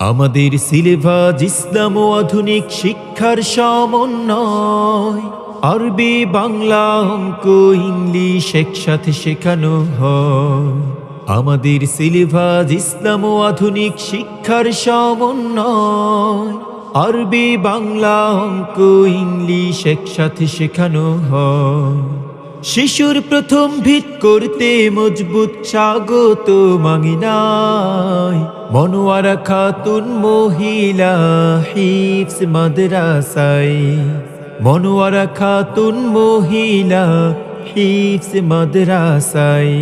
আমাদের সিলেবাস ইসলাম ও আধুনিক শিক্ষার সমন্বয়। আরবি, বাংলা, অঙ্ক, ইংলিশ একসাথে শেখানো হয়। আমাদের সিলেবাস ইসলাম ও আধুনিক শিক্ষার সমন্বয়। আরবি, বাংলা, অঙ্ক, ইংলিশ একসাথে শেখানো হয়। শিশুর প্রথম ভিত করতে মজবুত স্বাগত মাঙ্গিনায়। মনোয়ারা খাতুন মহিলা হিফজ মাদ্রাসায়। মনোয়ারা খাতুন মহিলা হিফজ মাদ্রাসায়।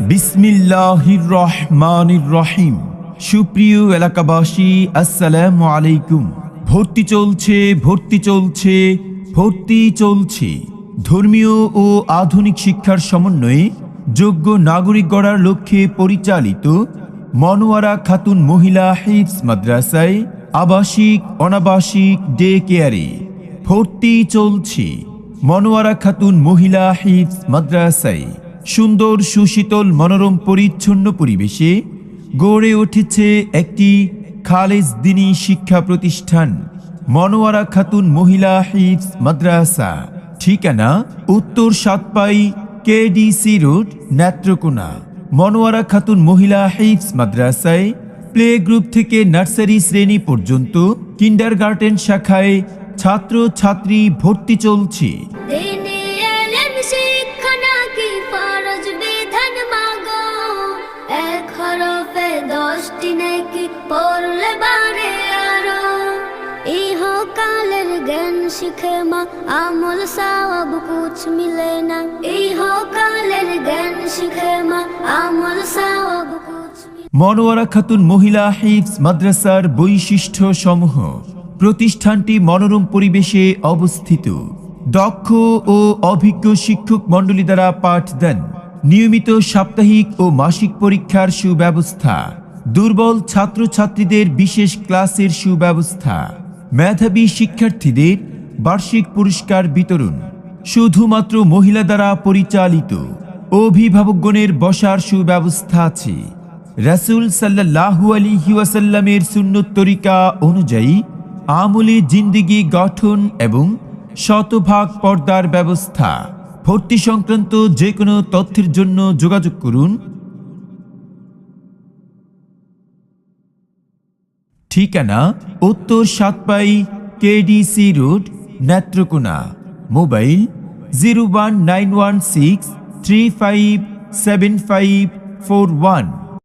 বিসমিল্লাহির রহমানির রহিম। সুপ্রিয় এলাকাবাসী, আসসালামু আলাইকুম। ভর্তি চলছে। ধর্মীয় ও আধুনিক শিক্ষার সমন্বয়ে যোগ্য নাগরিক গড়ার লক্ষ্যে পরিচালিত মনোয়ারা খাতুন মহিলা হিফজ মাদ্রাসায় আবাসিক অনাবাসিক ডে কেয়ারে ভর্তি চলছে। মনোয়ারা খাতুন মহিলা হিফজ মাদ্রাসায় সুন্দর, সুশীতল, মনোরম, পরিচ্ছন্ন পরিবেশে গড়ে উঠেছে একটি খালেজ দ্বীনি শিক্ষা প্রতিষ্ঠান মনোয়ারা খাতুন মহিলা হিফজ মাদ্রাসা। ঠিকানা উত্তর সাতপাই, কেডিসি রোড, নেত্রকোনা। মনোয়ারা খাতুন মহিলা হিফজ মাদ্রাসায় প্লে গ্রুপ থেকে নার্সারি শ্রেণী পর্যন্ত কিন্ডারগার্টেন শাখায় ছাত্র ছাত্রী ভর্তি চলছে। ইহকালের জ্ঞান শিখে মা আমল সওয়াব কুছ মিলে না। ইহকালের জ্ঞান শিখে মা আমল সওয়াব কুছ। মনোয়ারা খাতুন মহিলা হিফজ মাদ্রাসার বৈশিষ্ট্য সমূহ: প্রতিষ্ঠানটি মনোরম পরিবেশে অবস্থিত। দক্ষ ও অভিজ্ঞ শিক্ষক মণ্ডলী দ্বারা পাঠদান। নিয়মিত সাপ্তাহিক ও মাসিক পরীক্ষার সুব্যবস্থা। দুর্বল ছাত্রছাত্রীদের বিশেষ ক্লাসের সুব্যবস্থা। মেধাবী শিক্ষার্থীদের বার্ষিক পুরস্কার বিতরণ। শুধুমাত্র মহিলা দ্বারা পরিচালিত। অভিভাবকগণের বসার সুব্যবস্থা আছে। রাসূল সাল্লাল্লাহু আলাইহি ওয়াসাল্লামের সুন্নত তরিকা অনুযায়ী আমলি জিন্দেগি গঠন এবং শতভাগ পর্দার ব্যবস্থা। ভর্তি সংক্রান্ত যে কোনো তথ্যের জন্য যোগাযোগ করুন। ঠিকানা উত্তর Satpai, KDC road, Netrokona. Mobile 01916357541।